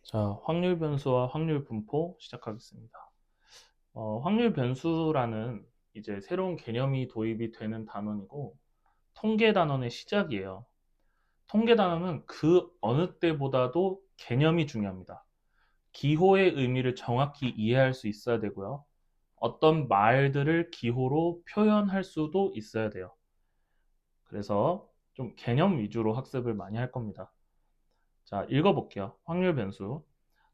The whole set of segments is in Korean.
자, 확률 변수와 확률 분포 시작하겠습니다. 확률 변수라는 이제 새로운 개념이 도입이 되는 단원이고 통계 단원의 시작이에요. 통계 단원은 그 어느 때보다도 개념이 중요합니다. 기호의 의미를 정확히 이해할 수 있어야 되고요. 어떤 말들을 기호로 표현할 수도 있어야 돼요. 그래서 좀 개념 위주로 학습을 많이 할 겁니다. 자, 읽어볼게요. 확률 변수.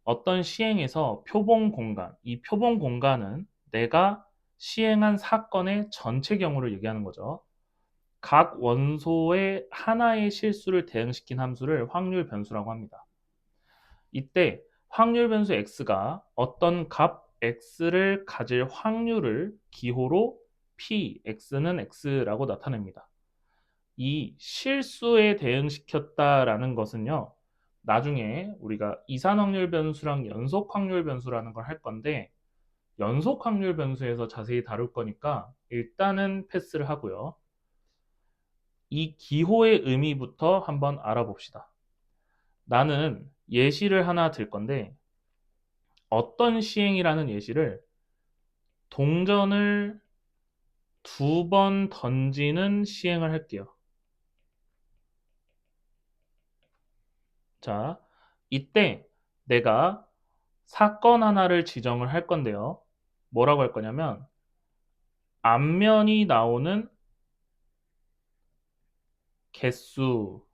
어떤 시행에서 표본 공간, 이 표본 공간은 내가 시행한 사건의 전체 경우를 얘기하는 거죠. 각 원소의 하나의 실수를 대응시킨 함수를 확률 변수라고 합니다. 이때 확률 변수 x가 어떤 값 x를 가질 확률을 기호로 p, x는 x라고 나타냅니다. 이 실수에 대응시켰다라는 것은요, 나중에 우리가 이산 확률 변수랑 연속 확률 변수라는 걸 할 건데, 연속 확률 변수에서 자세히 다룰 거니까 일단은 패스를 하고요. 이 기호의 의미부터 한번 알아봅시다. 나는 예시를 하나 들 건데, 어떤 시행이라는 예시를 동전을 2번 던지는 시행을 할게요. 자, 이때 내가 사건 하나를 지정을 할 건데요. 뭐라고 할 거냐면 앞면이 나오는 개수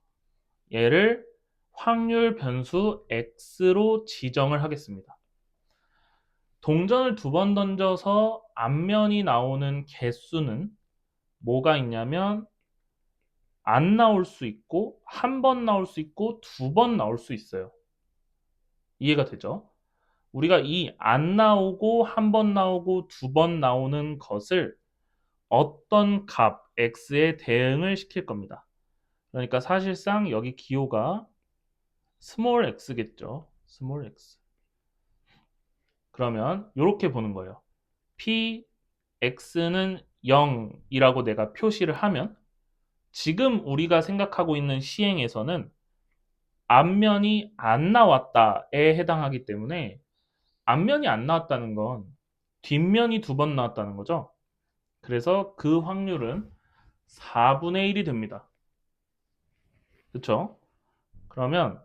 얘를 확률 변수 x로 지정을 하겠습니다. 동전을 2번 던져서 앞면이 나오는 개수는 뭐가 있냐면 안 나올 수 있고 한 번 나올 수 있고 2번 나올 수 있어요. 이해가 되죠? 우리가 이 안 나오고 한 번 나오고 2번 나오는 것을 어떤 값 x에 대응을 시킬 겁니다. 그러니까 사실상 여기 기호가 스몰 x겠죠. 스몰 x. 그러면 이렇게 보는 거예요. p x는 0이라고 내가 표시를 하면 지금 우리가 생각하고 있는 시행에서는 앞면이 안 나왔다에 해당하기 때문에 앞면이 안 나왔다는 건 뒷면이 2번 나왔다는 거죠. 그래서 그 확률은 4분의 1이 됩니다. 그렇죠? 그러면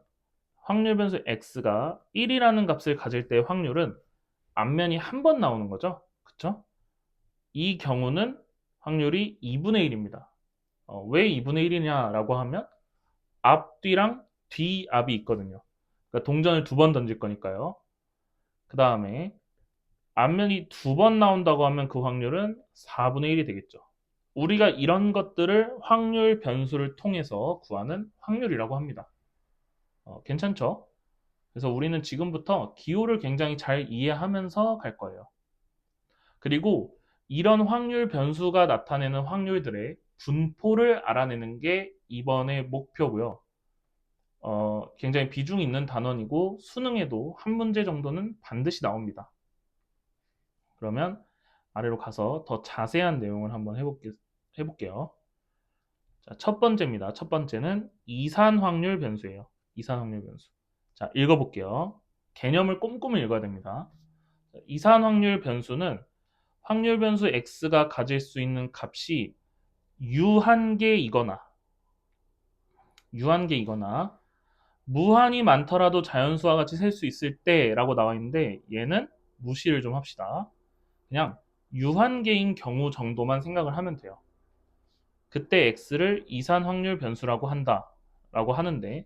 확률 변수 x가 1이라는 값을 가질 때의 확률은 앞면이 한 번 나오는 거죠. 그렇죠? 이 경우는 확률이 2분의 1입니다. 왜 2분의 1이냐라고 하면 앞뒤랑 뒤앞이 있거든요. 그러니까 동전을 2번 던질 거니까요. 그 다음에 앞면이 2번 나온다고 하면 그 확률은 4분의 1이 되겠죠. 우리가 이런 것들을 확률 변수를 통해서 구하는 확률이라고 합니다. 괜찮죠? 그래서 우리는 지금부터 기호를 굉장히 잘 이해하면서 갈 거예요. 그리고 이런 확률 변수가 나타내는 확률들의 분포를 알아내는 게 이번의 목표고요. 굉장히 비중 있는 단원이고 수능에도 한 문제 정도는 반드시 나옵니다. 그러면 아래로 가서 더 자세한 내용을 한번 해볼게요. 자, 첫 번째입니다. 첫 번째는 이산 확률 변수예요. 이산 확률 변수. 자, 읽어볼게요. 개념을 꼼꼼히 읽어야 됩니다. 이산 확률 변수는 확률 변수 x가 가질 수 있는 값이 유한계이거나 무한이 많더라도 자연수와 같이 셀 수 있을 때라고 나와 있는데 얘는 무시를 좀 합시다. 그냥 유한계인 경우 정도만 생각을 하면 돼요. 그때 x를 이산 확률 변수라고 한다라고 하는데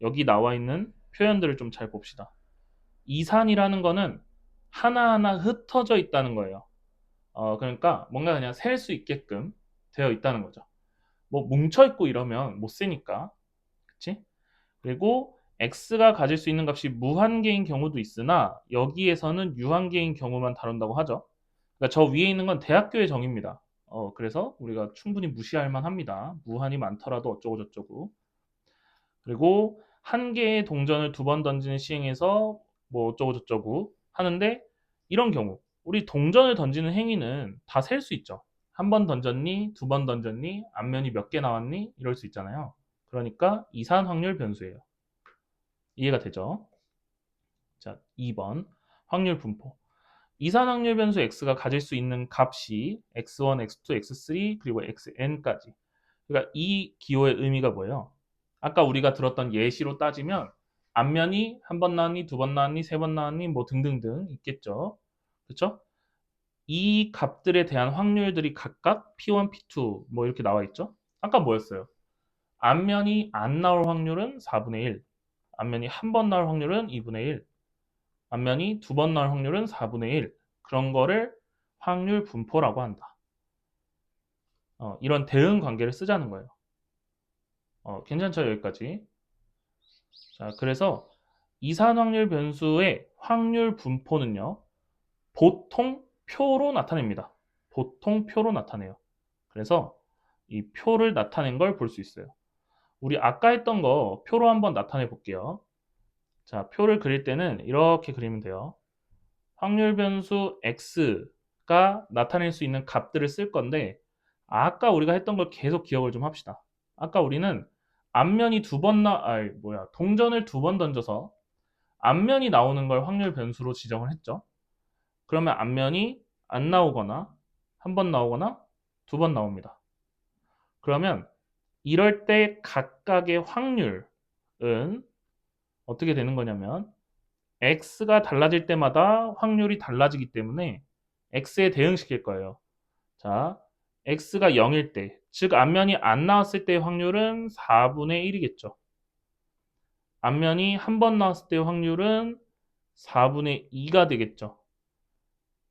여기 나와 있는 표현들을 좀 잘 봅시다. 이산이라는 거는 하나하나 흩어져 있다는 거예요. 그러니까 뭔가 그냥 셀 수 있게끔 되어 있다는 거죠. 뭐 뭉쳐있고 이러면 못 세니까. 그치? 그리고 x가 가질 수 있는 값이 무한계인 경우도 있으나 여기에서는 유한계인 경우만 다룬다고 하죠. 그러니까 저 위에 있는 건 대학교의 정의입니다. 그래서 우리가 충분히 무시할 만합니다. 무한이 많더라도 어쩌고 저쩌고. 그리고 한 개의 동전을 2번 던지는 시행에서 뭐 어쩌고 저쩌고 하는데 이런 경우 우리 동전을 던지는 행위는 다 셀 수 있죠. 한 번 던졌니? 2번 던졌니? 앞면이 몇 개 나왔니? 이럴 수 있잖아요. 그러니까 이산 확률 변수예요. 이해가 되죠? 자, 2번 확률 분포. 이산확률 변수 x가 가질 수 있는 값이 x1, x2, x3 그리고 xn까지. 그러니까 이 기호의 의미가 뭐예요? 아까 우리가 들었던 예시로 따지면 앞면이 한 번 나왔니, 두 번 나왔니, 세 번 나왔니, 뭐 등등등 있겠죠. 그렇죠? 이 값들에 대한 확률들이 각각 P1, P2 뭐 이렇게 나와 있죠. 아까 뭐였어요? 앞면이 안 나올 확률은 4분의 1, 앞면이 한 번 나올 확률은 2분의 1, 앞면이 두 번 나올 확률은 4분의 1. 그런 거를 확률 분포라고 한다. 이런 대응 관계를 쓰자는 거예요. 괜찮죠? 여기까지. 자, 그래서 이산 확률 변수의 확률 분포는요. 보통 표로 나타냅니다. 보통 표로 나타내요. 그래서 이 표를 나타낸 걸 볼 수 있어요. 우리 아까 했던 거 표로 한번 나타내 볼게요. 자, 표를 그릴 때는 이렇게 그리면 돼요. 확률 변수 x가 나타낼 수 있는 값들을 쓸 건데 아까 우리가 했던 걸 계속 기억을 좀 합시다. 아까 우리는 앞면이 동전을 두 번 던져서 앞면이 나오는 걸 확률 변수로 지정을 했죠. 그러면 앞면이 안 나오거나 한 번 나오거나 두 번 나옵니다. 그러면 이럴 때 각각의 확률은 어떻게 되는 거냐면 x가 달라질 때마다 확률이 달라지기 때문에 x에 대응시킬 거예요. 자, x가 0일 때, 즉 앞면이 안 나왔을 때의 확률은 4분의 1이겠죠. 앞면이 한 번 나왔을 때의 확률은 4분의 2가 되겠죠.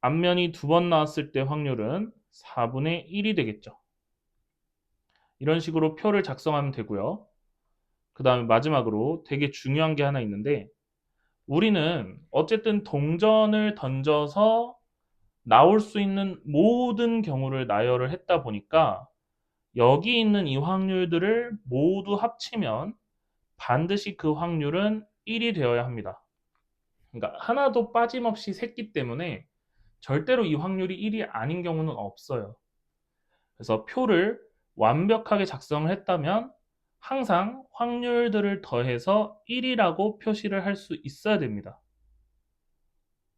앞면이 두 번 나왔을 때 확률은 4분의 1이 되겠죠. 이런 식으로 표를 작성하면 되고요. 그 다음에 마지막으로 되게 중요한 게 하나 있는데 우리는 어쨌든 동전을 던져서 나올 수 있는 모든 경우를 나열을 했다 보니까 여기 있는 이 확률들을 모두 합치면 반드시 그 확률은 1이 되어야 합니다. 그러니까 하나도 빠짐없이 샜기 때문에 절대로 이 확률이 1이 아닌 경우는 없어요. 그래서 표를 완벽하게 작성을 했다면 항상 확률들을 더해서 1이라고 표시를 할 수 있어야 됩니다.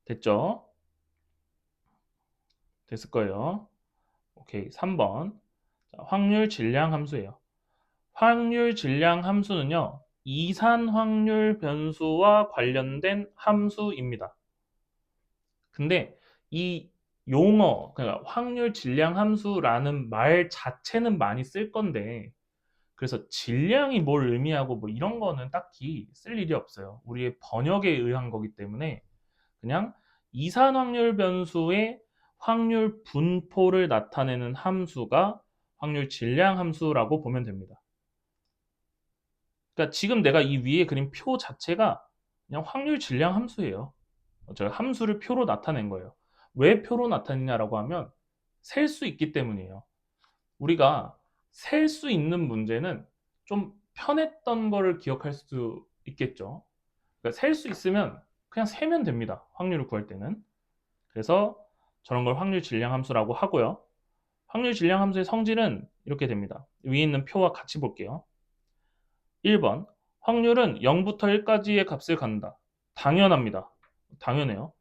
됐죠? 됐을 거예요. 오케이, 3번. 자, 확률 질량 함수예요. 확률 질량 함수는요, 이산 확률 변수와 관련된 함수입니다. 근데 이 용어, 그러니까 확률 질량 함수라는 말 자체는 많이 쓸 건데, 그래서 질량이 뭘 의미하고 뭐 이런 거는 딱히 쓸 일이 없어요. 우리의 번역에 의한 거기 때문에 그냥 이산 확률 변수의 확률 분포를 나타내는 함수가 확률 질량 함수라고 보면 됩니다. 그러니까 지금 내가 이 위에 그린 표 자체가 그냥 확률 질량 함수예요. 제가 함수를 표로 나타낸 거예요. 왜 표로 나타내냐라고 하면 셀 수 있기 때문이에요. 우리가 셀 수 있는 문제는 좀 편했던 거를 기억할 수 있겠죠. 그러니까 셀 수 있으면 그냥 세면 됩니다. 확률을 구할 때는. 그래서 저런 걸 확률 질량 함수라고 하고요. 확률 질량 함수의 성질은 이렇게 됩니다. 위에 있는 표와 같이 볼게요. 1번 확률은 0부터 1까지의 값을 갖는다. 당연합니다. 당연해요.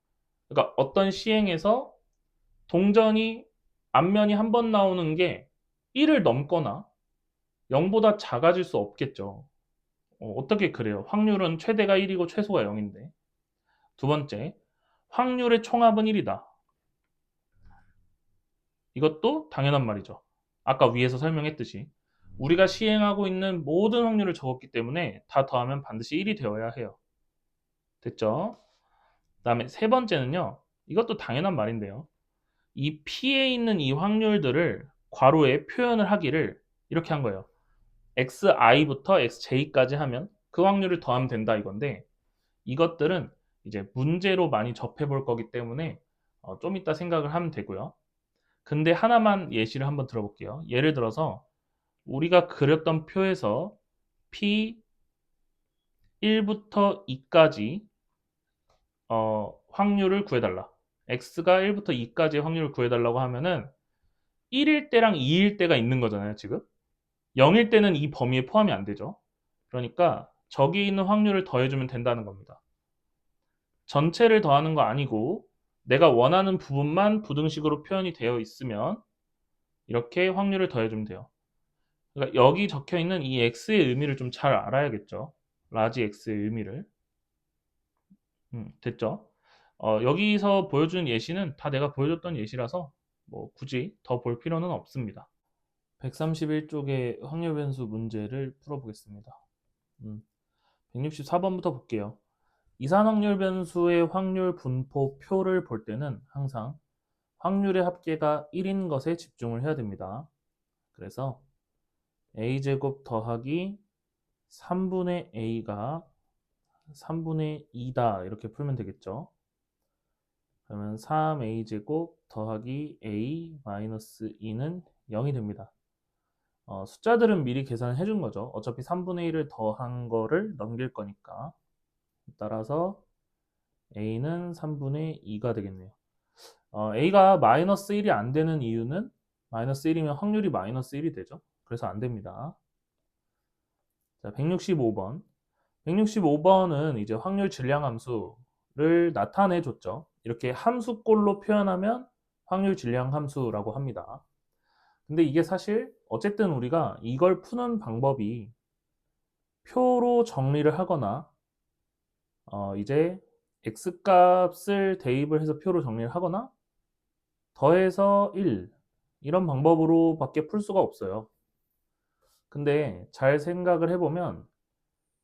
그러니까 어떤 시행에서 동전이 앞면이 한 번 나오는 게 1을 넘거나 0보다 작아질 수 없겠죠. 어떻게 그래요? 확률은 최대가 1이고 최소가 0인데. 두 번째, 확률의 총합은 1이다. 이것도 당연한 말이죠. 아까 위에서 설명했듯이 우리가 시행하고 있는 모든 확률을 적었기 때문에 다 더하면 반드시 1이 되어야 해요. 됐죠? 그 다음에 세 번째는요. 이것도 당연한 말인데요. 이 P에 있는 이 확률들을 괄호에 표현을 하기를 이렇게 한 거예요. xi부터 xj까지 하면 그 확률을 더하면 된다 이건데 이것들은 이제 문제로 많이 접해 볼 거기 때문에 좀 이따 생각을 하면 되고요. 근데 하나만 예시를 한번 들어볼게요. 예를 들어서 우리가 그렸던 표에서 P 1부터 2까지 확률을 구해달라. X가 1부터 2까지의 확률을 구해달라고 하면은 1일 때랑 2일 때가 있는 거잖아요, 지금. 0일 때는 이 범위에 포함이 안 되죠. 그러니까 저기 있는 확률을 더해주면 된다는 겁니다. 전체를 더하는 거 아니고 내가 원하는 부분만 부등식으로 표현이 되어 있으면 이렇게 확률을 더해주면 돼요. 그러니까 여기 적혀 있는 이 x의 의미를 좀 잘 알아야겠죠. 라지 x의 의미를. 됐죠? 여기서 보여주는 예시는 다 내가 보여줬던 예시라서 뭐 굳이 더 볼 필요는 없습니다. 131쪽의 확률 변수 문제를 풀어보겠습니다. 164번부터 볼게요. 이산확률 변수의 확률 분포 표를 볼 때는 항상 확률의 합계가 1인 것에 집중을 해야 됩니다. 그래서 a제곱 더하기 3분의 a가 3분의 2다 이렇게 풀면 되겠죠. 그러면 3a제곱 더하기 a 마이너스 2는 0이 됩니다. 숫자들은 미리 계산해 준 거죠. 어차피 3분의 1을 더한 거를 넘길 거니까. 따라서 a는 3분의 2가 되겠네요. a가 마이너스 1이 안 되는 이유는 마이너스 1이면 확률이 마이너스 1이 되죠. 그래서 안 됩니다. 자, 165번. 165번은 이제 확률 질량 함수를 나타내 줬죠. 이렇게 함수꼴로 표현하면 확률 질량 함수라고 합니다. 근데 이게 사실 어쨌든 우리가 이걸 푸는 방법이 표로 정리를 하거나 이제 x값을 대입을 해서 표로 정리를 하거나 더해서 1 이런 방법으로 밖에 풀 수가 없어요. 근데 잘 생각을 해보면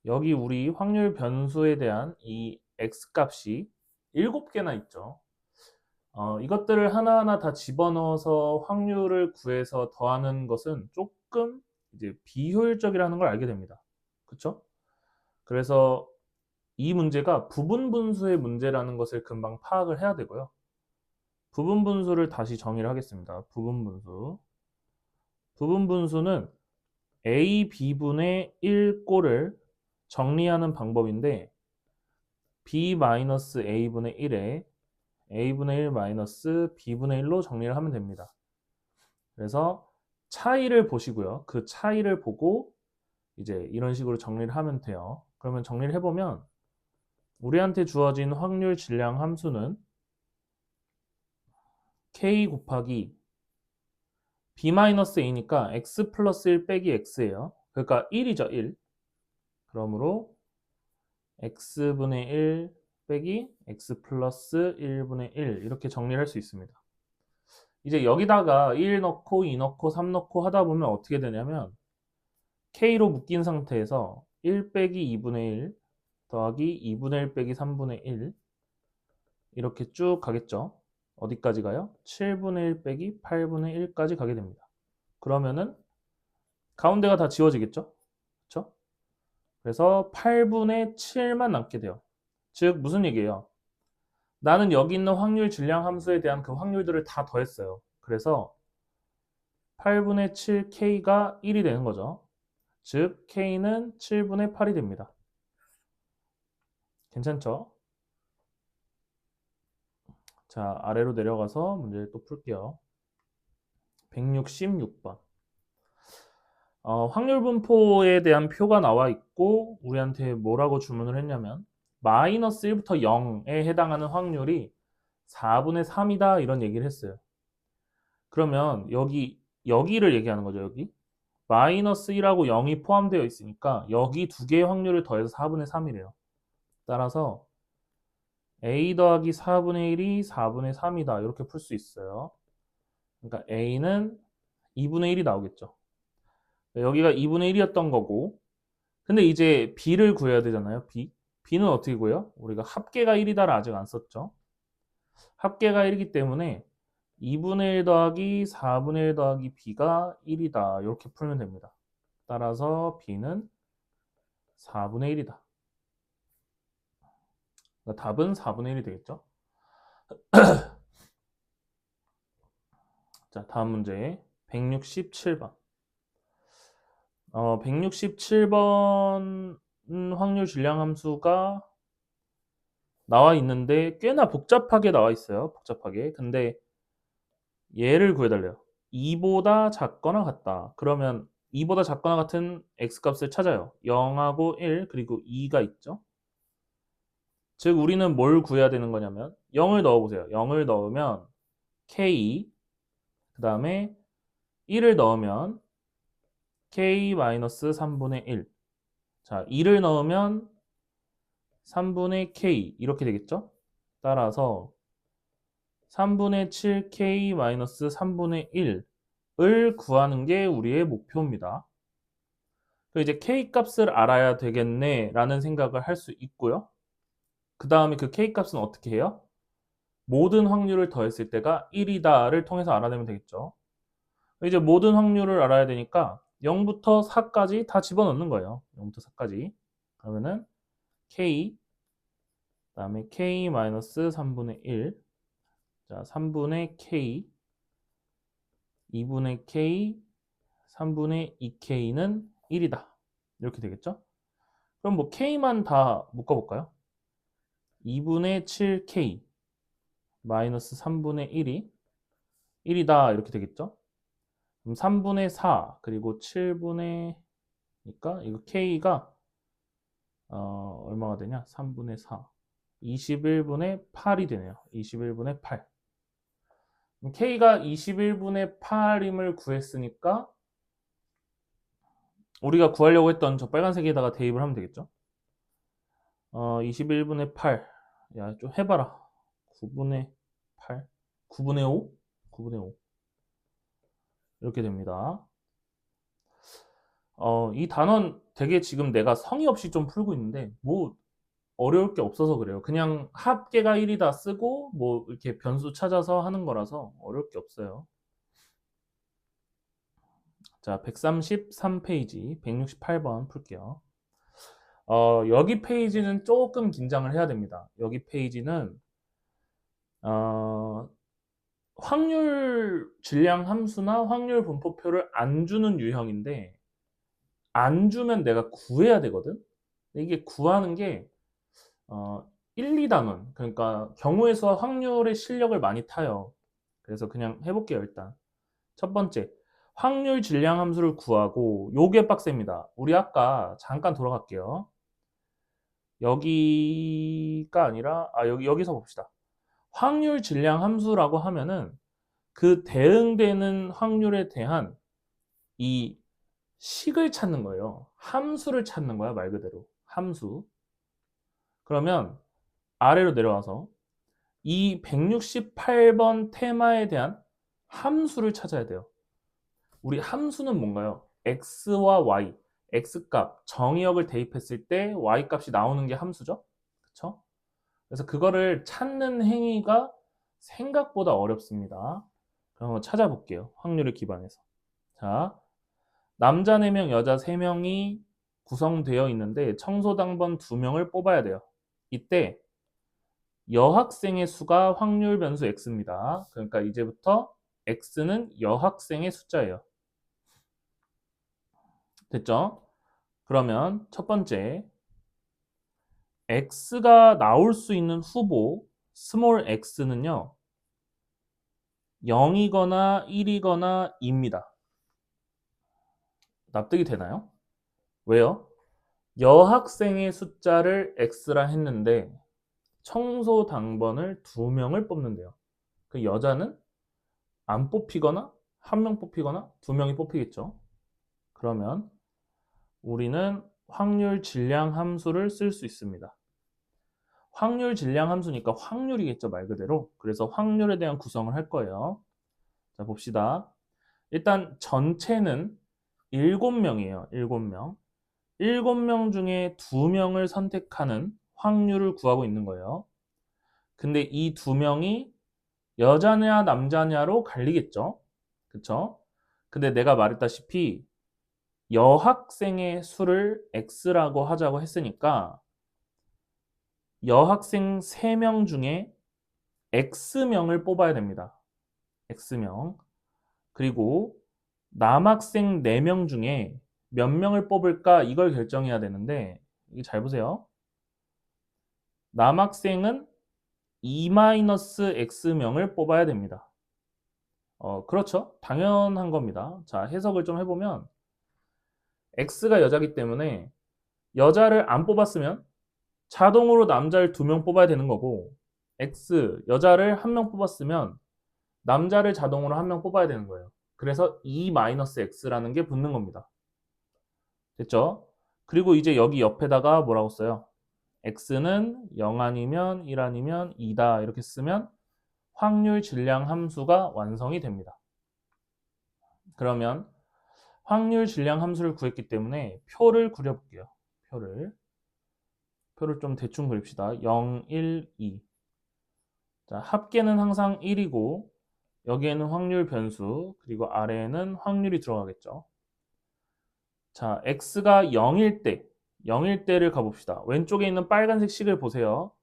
여기 우리 확률 변수에 대한 이 x값이 7개나 있죠. 이것들을 하나하나 다 집어넣어서 확률을 구해서 더하는 것은 조금 이제 비효율적이라는 걸 알게 됩니다. 그쵸? 그래서 이 문제가 부분 분수의 문제라는 것을 금방 파악을 해야 되고요. 부분 분수를 다시 정의를 하겠습니다. 부분 분수. 부분 분수는 a, b분의 1꼴을 정리하는 방법인데 b-a분의 1에 a분의 1 마이너스 b분의 1로 정리를 하면 됩니다. 그래서 차이를 보시고요. 그 차이를 보고 이제 이런 식으로 정리를 하면 돼요. 그러면 정리를 해보면 우리한테 주어진 확률 질량 함수는 k 곱하기 b-a니까 x 플러스 1 빼기 x예요. 그러니까 1이죠, 1. 그러므로 x분의 1 빼기 x 플러스 1분의 1 이렇게 정리를 할 수 있습니다. 이제 여기다가 1 넣고 2 넣고 3 넣고 하다 보면 어떻게 되냐면 k로 묶인 상태에서 1 빼기 2분의 1 더하기 2분의 1 빼기 3분의 1 이렇게 쭉 가겠죠. 어디까지 가요? 7분의 1 빼기 8분의 1까지 가게 됩니다. 그러면은 가운데가 다 지워지겠죠? 그렇죠? 그래서 8분의 7만 남게 돼요. 즉 무슨 얘기예요? 나는 여기 있는 확률 질량 함수에 대한 그 확률들을 다 더했어요. 그래서 8분의 7k가 1이 되는 거죠. 즉 k는 7분의 8이 됩니다. 괜찮죠? 자, 아래로 내려가서 문제를 또 풀게요. 166번. 확률 분포에 대한 표가 나와 있고 우리한테 뭐라고 주문을 했냐면 마이너스 1부터 0에 해당하는 확률이 4분의 3이다 이런 얘기를 했어요. 그러면 여기를 얘기하는 거죠. 여기 마이너스 1하고 0이 포함되어 있으니까 여기 두 개의 확률을 더해서 4분의 3이래요. 따라서 a 더하기 4분의 1이 4분의 3이다 이렇게 풀 수 있어요. 그러니까 a는 2분의 1이 나오겠죠. 여기가 2분의 1이었던 거고 근데 이제 b를 구해야 되잖아요. b는 어떻게 구해요? 우리가 합계가 1이다를 아직 안 썼죠. 합계가 1이기 때문에 2분의 1 더하기 4분의 1 더하기 b가 1이다 이렇게 풀면 됩니다. 따라서 b는 4분의 1이다. 그러니까 답은 4분의 1이 되겠죠. 자, 다음 문제 167번. 167번 확률 질량 함수가 나와 있는데 꽤나 복잡하게 나와 있어요. 복잡하게. 근데 얘를 구해달래요. 2보다 작거나 같다. 그러면 2보다 작거나 같은 x값을 찾아요. 0하고 1 그리고 2가 있죠. 즉 우리는 뭘 구해야 되는 거냐면 0을 넣어보세요. 0을 넣으면 k 그 다음에 1을 넣으면 k-3분의 1. 자, 2를 넣으면 3분의 k 이렇게 되겠죠? 따라서 3분의 7k-3분의 1을 구하는 게 우리의 목표입니다. 이제 k 값을 알아야 되겠네 라는 생각을 할 수 있고요. 그 다음에 그 k 값은 어떻게 해요? 모든 확률을 더했을 때가 1이다를 통해서 알아내면 되겠죠. 이제 모든 확률을 알아야 되니까 0부터 4까지 다 집어넣는 거예요. 0부터 4까지. 그러면은 k 그다음에 k-3분의 1. 자, 3분의 k 2분의 k 3분의 2k는 1이다. 이렇게 되겠죠? 그럼 뭐 k만 다 묶어 볼까요? 2분의 7k 마이너스 3분의 1이 1이다. 이렇게 되겠죠? 그럼 3분의 4 그리고 7분의 그러니까 이거 k가 얼마가 되냐? 3분의 4 21분의 8이 되네요. 21분의 8. k가 21분의 8임을 구했으니까 우리가 구하려고 했던 저 빨간색에다가 대입을 하면 되겠죠. 21분의 8. 야, 좀 해봐라. 9분의 8. 9분의 5? 9분의 5. 이렇게 됩니다. 이 단원 되게 지금 내가 성의 없이 좀 풀고 있는데 뭐 어려울 게 없어서 그래요. 그냥 합계가 1이다 쓰고 뭐 이렇게 변수 찾아서 하는 거라서 어려울 게 없어요. 자, 133페이지, 168번 풀게요. 여기 페이지는 조금 긴장을 해야 됩니다. 여기 페이지는 확률 질량 함수나 확률 분포표를 안 주는 유형인데 안 주면 내가 구해야 되거든. 이게 구하는 게 1, 2단원 그러니까 경우의 수와 확률의 실력을 많이 타요. 그래서 그냥 해볼게요. 일단 첫 번째 확률 질량 함수를 구하고 요게 빡셉니다. 우리 아까 잠깐 돌아갈게요. 여기가 아니라 여기서 봅시다. 확률 질량 함수라고 하면은 그 대응되는 확률에 대한 이 식을 찾는 거예요. 함수를 찾는 거야, 말 그대로. 함수. 그러면 아래로 내려와서 이 168번 테마에 대한 함수를 찾아야 돼요. 우리 함수는 뭔가요? x와 y, x값, 정의역을 대입했을 때 y값이 나오는 게 함수죠? 그쵸? 그래서 그거를 찾는 행위가 생각보다 어렵습니다. 그럼 한번 찾아볼게요. 확률을 기반해서. 자, 남자 4명, 여자 3명이 구성되어 있는데 청소당번 2명을 뽑아야 돼요. 이때 여학생의 수가 확률 변수 x입니다. 그러니까 이제부터 x는 여학생의 숫자예요. 됐죠? 그러면 첫 번째 x가 나올 수 있는 후보 스몰 x는요. 0이거나 1이거나 2입니다. 납득이 되나요? 왜요? 여학생의 숫자를 x라 했는데 청소 당번을 2명을 뽑는데요. 그 여자는 안 뽑히거나 1명 뽑히거나 2명이 뽑히겠죠. 그러면 우리는 확률 질량 함수를 쓸 수 있습니다. 확률 질량 함수니까 확률이겠죠, 말 그대로. 그래서 확률에 대한 구성을 할 거예요. 자, 봅시다. 일단 전체는 7명이에요. 7명. 7명 중에 2명을 선택하는 확률을 구하고 있는 거예요. 근데 이 2명이 여자냐 남자냐로 갈리겠죠. 그쵸? 근데 내가 말했다시피 여학생의 수를 x라고 하자고 했으니까 여학생 3명 중에 x명을 뽑아야 됩니다. x명. 그리고 남학생 4명 중에 몇 명을 뽑을까 이걸 결정해야 되는데 이게 잘 보세요. 남학생은 2-x명을 뽑아야 됩니다. 그렇죠. 당연한 겁니다. 자, 해석을 좀 해보면 X가 여자기 때문에 여자를 안 뽑았으면 자동으로 남자를 2명 뽑아야 되는 거고, X, 여자를 1명 뽑았으면 남자를 자동으로 1명 뽑아야 되는 거예요. 그래서 E-X라는 게 붙는 겁니다. 됐죠? 그리고 이제 여기 옆에다가 뭐라고 써요? X는 0 아니면 1 아니면 2다 이렇게 쓰면 확률 질량 함수가 완성이 됩니다. 그러면 확률 질량 함수를 구했기 때문에 표를 그려볼게요. 표를 좀 대충 그립시다. 0, 1, 2. 자, 합계는 항상 1이고 여기에는 확률 변수 그리고 아래에는 확률이 들어가겠죠. 자, x가 0일 때를 가봅시다. 왼쪽에 있는 빨간색 식을 보세요.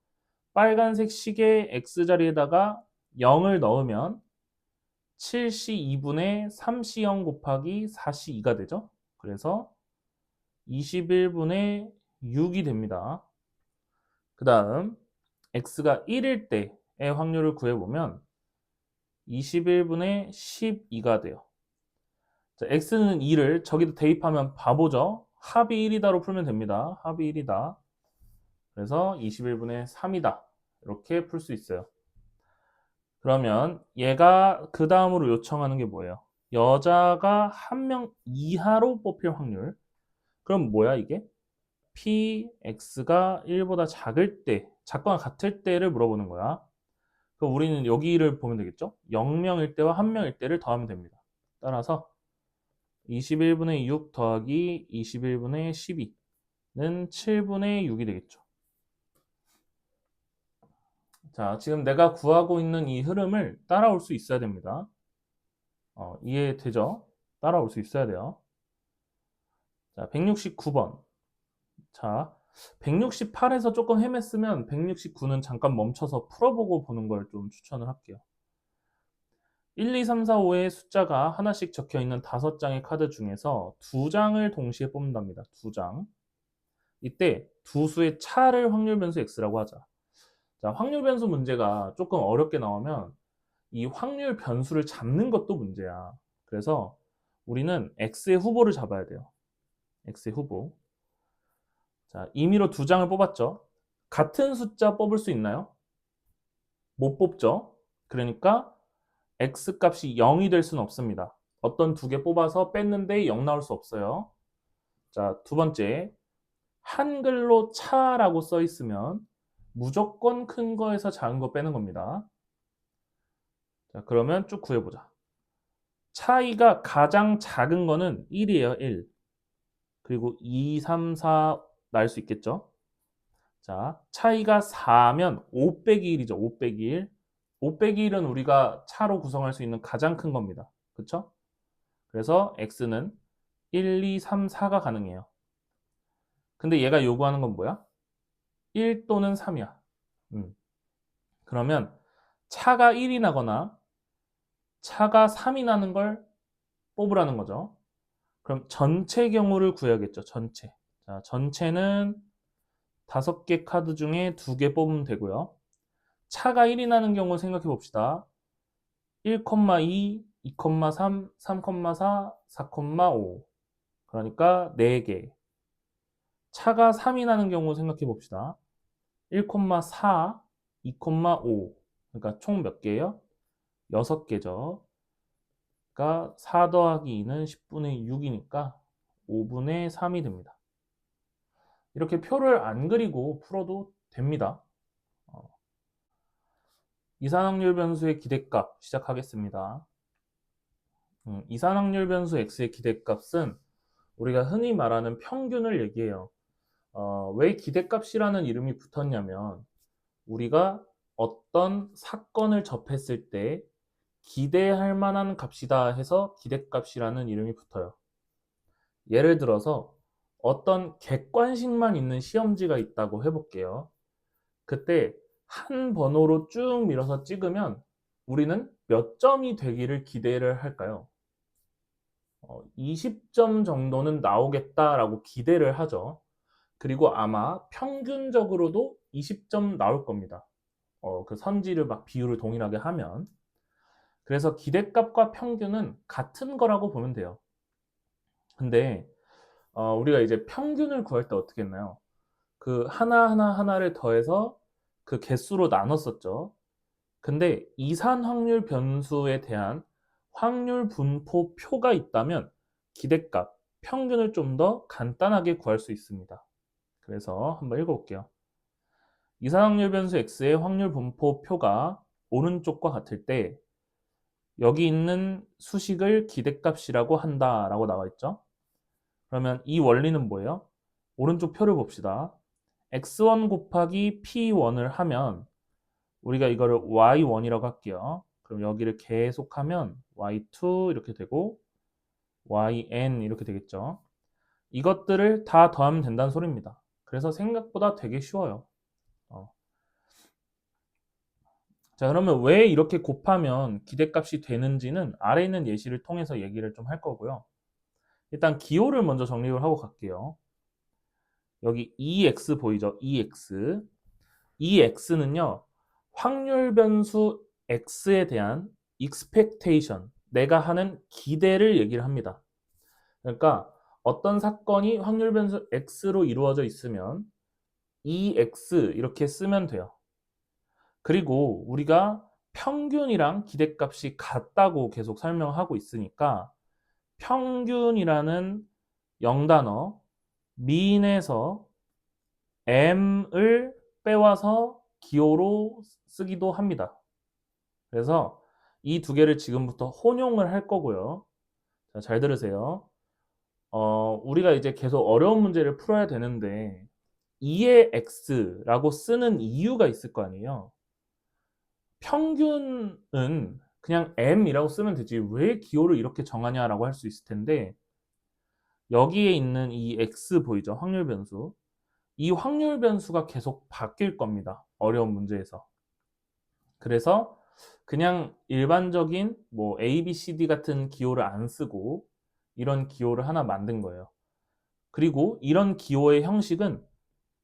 빨간색 식의 x자리에다가 0을 넣으면 7시 2분의 3시 0 곱하기 4시 2가 되죠. 그래서 21분의 6이 됩니다. 그 다음 x가 1일 때의 확률을 구해보면 21분의 12가 돼요. 자, x는 2를 저기다 대입하면 바보죠. 합이 1이다로 풀면 됩니다. 합이 1이다. 그래서 21분의 3이다. 이렇게 풀 수 있어요. 그러면 얘가 그 다음으로 요청하는 게 뭐예요? 여자가 1명 이하로 뽑힐 확률. 그럼 뭐야 이게? px가 1보다 작을 때, 작거나 같을 때를 물어보는 거야. 그럼 우리는 여기를 보면 되겠죠? 0명일 때와 1명일 때를 더하면 됩니다. 따라서 21분의 6 더하기 21분의 12는 7분의 6이 되겠죠. 자, 지금 내가 구하고 있는 이 흐름을 따라올 수 있어야 됩니다. 이해되죠? 따라올 수 있어야 돼요. 자, 169번. 자, 168에서 조금 헤맸으면 169는 잠깐 멈춰서 풀어보고 보는 걸 좀 추천을 할게요. 1, 2, 3, 4, 5의 숫자가 하나씩 적혀 있는 5장의 카드 중에서 2장을 동시에 뽑는답니다. 2장. 이때 두 수의 차를 확률 변수 x라고 하자. 자, 확률 변수 문제가 조금 어렵게 나오면 이 확률 변수를 잡는 것도 문제야. 그래서 우리는 x의 후보를 잡아야 돼요. x의 후보. 자, 임의로 2장을 뽑았죠. 같은 숫자 뽑을 수 있나요? 못 뽑죠. 그러니까 x 값이 0이 될 수는 없습니다. 어떤 2개 뽑아서 뺐는데 0 나올 수 없어요. 자, 두 번째. 한글로 차라고 써 있으면 무조건 큰 거에서 작은 거 빼는 겁니다. 자, 그러면 쭉 구해보자. 차이가 가장 작은 거는 1이에요, 1. 그리고 2, 3, 4 날 수 있겠죠? 자, 차이가 4면 5 빼기 1이죠. 5 빼기 1. 5 빼기 1은 우리가 차로 구성할 수 있는 가장 큰 겁니다. 그쵸? 그래서 x는 1, 2, 3, 4가 가능해요. 근데 얘가 요구하는 건 뭐야? 1 또는 3이야. 그러면 차가 1이 나거나 차가 3이 나는 걸 뽑으라는 거죠. 그럼 전체 경우를 구해야겠죠. 전체. 자, 전체는 5개 카드 중에 2개 뽑으면 되고요. 차가 1이 나는 경우 생각해 봅시다. 1,2, 2,3, 3,4, 4,5. 그러니까 4개. 차가 3이 나는 경우 생각해 봅시다. 1,4, 2,5. 그러니까 총 몇 개예요? 6개죠. 그러니까 4 더하기 2는 10분의 6이니까 5분의 3이 됩니다. 이렇게 표를 안 그리고 풀어도 됩니다. 이산확률 변수의 기대값 시작하겠습니다. 이산확률 변수 x의 기대값은 우리가 흔히 말하는 평균을 얘기해요. 왜 기대값이라는 이름이 붙었냐면 우리가 어떤 사건을 접했을 때 기대할 만한 값이다 해서 기대값이라는 이름이 붙어요. 예를 들어서 어떤 객관식만 있는 시험지가 있다고 해볼게요. 그때 한 번호로 쭉 밀어서 찍으면 우리는 몇 점이 되기를 기대를 할까요? 20점 정도는 나오겠다라고 기대를 하죠. 그리고 아마 평균적으로도 20점 나올 겁니다. 그 선지를 막 비율을 동일하게 하면. 그래서 기대값과 평균은 같은 거라고 보면 돼요. 근데 우리가 이제 평균을 구할 때 어떻게 했나요? 그 하나를 더해서 그 개수로 나눴었죠. 근데 이산 확률 변수에 대한 확률 분포 표가 있다면 기대값, 평균을 좀 더 간단하게 구할 수 있습니다. 그래서 한번 읽어볼게요. 이산 확률 변수 x의 확률 분포 표가 오른쪽과 같을 때 여기 있는 수식을 기대값이라고 한다라고 나와 있죠. 그러면 이 원리는 뭐예요? 오른쪽 표를 봅시다. x1 곱하기 p1을 하면 우리가 이거를 y1이라고 할게요. 그럼 여기를 계속하면 y2 이렇게 되고 yn 이렇게 되겠죠. 이것들을 다 더하면 된다는 소리입니다. 그래서 생각보다 되게 쉬워요. 어. 자, 그러면 왜 이렇게 곱하면 기대값이 되는지는 아래 있는 예시를 통해서 얘기를 좀 할 거고요. 일단 기호를 먼저 정립을 하고 갈게요. 여기 EX 보이죠? EX. EX는요, 확률 변수 X에 대한 expectation, 내가 하는 기대를 얘기를 합니다. 그러니까 어떤 사건이 확률 변수 X로 이루어져 있으면 EX 이렇게 쓰면 돼요. 그리고 우리가 평균이랑 기대값이 같다고 계속 설명하고 있으니까 평균이라는 영단어 mean에서 m을 빼와서 기호로 쓰기도 합니다. 그래서 이 두 개를 지금부터 혼용을 할 거고요. 자, 잘 들으세요. 우리가 이제 계속 어려운 문제를 풀어야 되는데 2의 x라고 쓰는 이유가 있을 거 아니에요. 평균은 그냥 m이라고 쓰면 되지 왜 기호를 이렇게 정하냐라고 할 수 있을 텐데 여기에 있는 이 x 보이죠? 확률 변수. 이 확률 변수가 계속 바뀔 겁니다. 어려운 문제에서. 그래서 그냥 일반적인 뭐 A, B, C, D 같은 기호를 안 쓰고 이런 기호를 하나 만든 거예요. 그리고 이런 기호의 형식은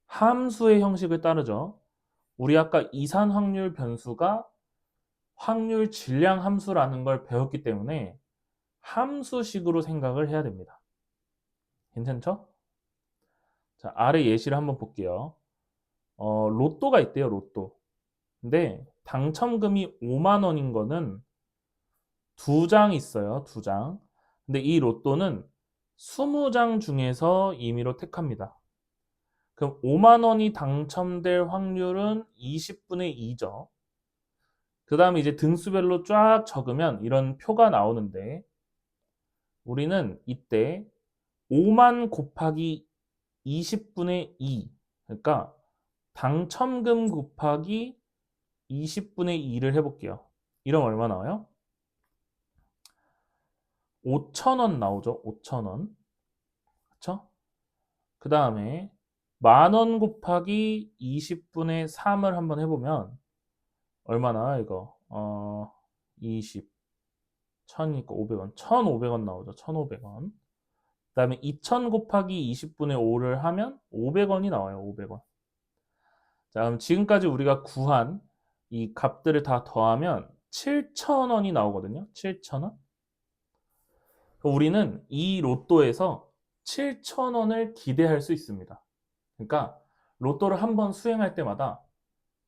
함수의 형식을 따르죠. 우리 아까 이산 확률 변수가 확률 질량 함수라는 걸 배웠기 때문에 함수식으로 생각을 해야 됩니다. 괜찮죠? 자, 아래 예시를 한번 볼게요. 로또가 있대요, 로또. 근데 당첨금이 5만 원인 거는 두 장 있어요, 두 장. 근데 이 로또는 20장 중에서 임의로 택합니다. 그럼 5만 원이 당첨될 확률은 20분의 2죠. 그 다음에 이제 등수별로 쫙 적으면 이런 표가 나오는데 우리는 이때 5만 곱하기 20분의 2 그러니까 당첨금 곱하기 20분의 2를 해볼게요. 이러면 얼마 나와요? 5,000원 나오죠. 5,000원. 그쵸? 그 다음에 10,000원 곱하기 20분의 3을 한번 해보면 얼마나 이거 20 1000이니까 500원 1,500원 나오죠. 1,500원. 그 다음에 2,000 곱하기 20분의 5를 하면 500원이 나와요. 500원. 자, 그럼 지금까지 우리가 구한 이 값들을 다 더하면 7,000원이 나오거든요. 7,000원. 우리는 이 로또에서 7,000원을 기대할 수 있습니다. 그러니까 로또를 한번 수행할 때마다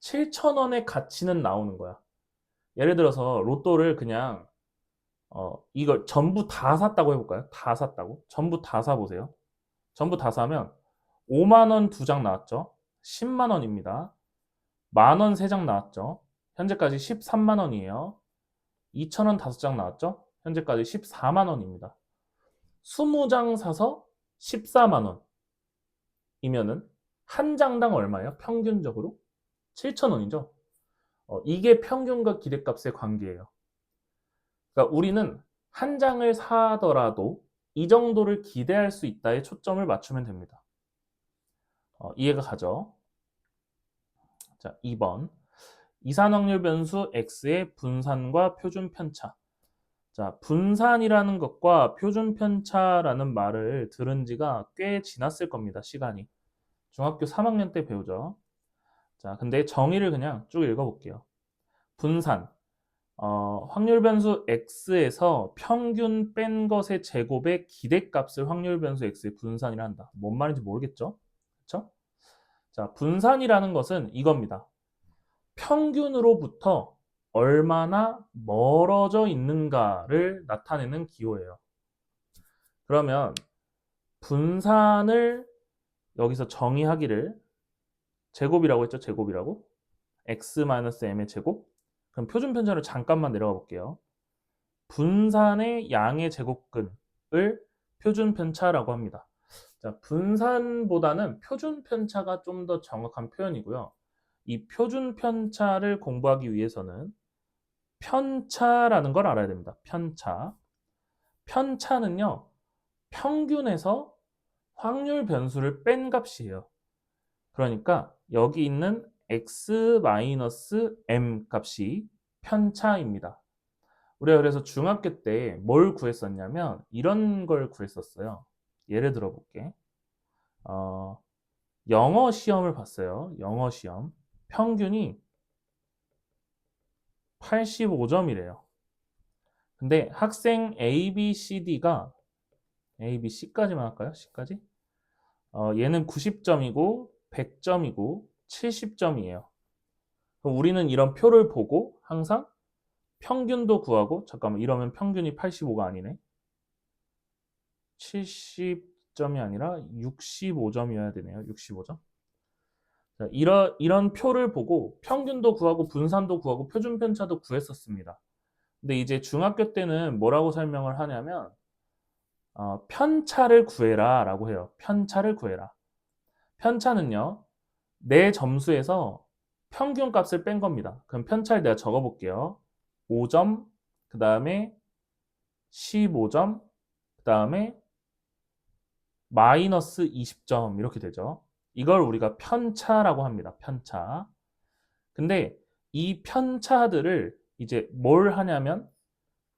7,000원의 가치는 나오는 거야. 예를 들어서 로또를 그냥 이걸 전부 다 샀다고 해볼까요? 다 샀다고? 전부 다 사보세요. 전부 다 사면 5만 원 두 장 나왔죠? 10만 원입니다. 만 원 세 장 나왔죠? 현재까지 13만 원이에요. 2,000원 다섯 장 나왔죠? 현재까지 14만 원입니다. 20장 사서 14만 원이면은 한 장당 얼마예요? 평균적으로? 7,000원이죠? 이게 평균과 기대값의 관계예요. 그러니까 우리는 한 장을 사더라도 이 정도를 기대할 수 있다에 초점을 맞추면 됩니다. 이해가 가죠? 자, 2번. 이산확률 변수 x의 분산과 표준 편차. 자, 분산이라는 것과 표준 편차라는 말을 들은 지가 꽤 지났을 겁니다. 시간이. 중학교 3학년 때 배우죠. 자, 근데 정의를 그냥 쭉 읽어볼게요. 분산. 확률 변수 x에서 평균 뺀 것의 제곱의 기대값을 확률 변수 x의 분산이라 한다. 뭔 말인지 모르겠죠? 그렇죠? 자, 분산이라는 것은 이겁니다. 평균으로부터 얼마나 멀어져 있는가를 나타내는 기호예요. 그러면 분산을 여기서 정의하기를 제곱이라고 했죠? 제곱이라고. x-m의 제곱. 그럼 표준 편차를 잠깐만 내려가 볼게요. 분산의 양의 제곱근을 표준 편차라고 합니다. 자, 분산보다는 표준 편차가 좀 더 정확한 표현이고요. 이 표준 편차를 공부하기 위해서는 편차라는 걸 알아야 됩니다. 편차. 편차는요, 평균에서 확률 변수를 뺀 값이에요. 그러니까 여기 있는 x-m 값이 편차입니다. 우리가 그래서 중학교 때 뭘 구했었냐면 이런 걸 구했었어요. 예를 들어 볼게. 영어 시험을 봤어요. 영어 시험. 평균이 85점이래요. 근데 학생 A, B, C, D가 A, B, C까지만 할까요? C까지? 얘는 90점이고 100점이고 70점이에요. 우리는 이런 표를 보고 항상 평균도 구하고 잠깐만 이러면 평균이 85가 아니네. 70점이 아니라 65점이어야 되네요. 65점. 자, 이런 표를 보고 평균도 구하고 분산도 구하고 표준 편차도 구했었습니다. 근데 이제 중학교 때는 뭐라고 설명을 하냐면 편차를 구해라 라고 해요. 편차를 구해라. 편차는요. 내 점수에서 평균 값을 뺀 겁니다. 그럼 편차를 내가 적어 볼게요. 5점, 그 다음에 15점, 그 다음에 마이너스 20점 이렇게 되죠. 이걸 우리가 편차라고 합니다. 편차. 근데 이 편차들을 이제 뭘 하냐면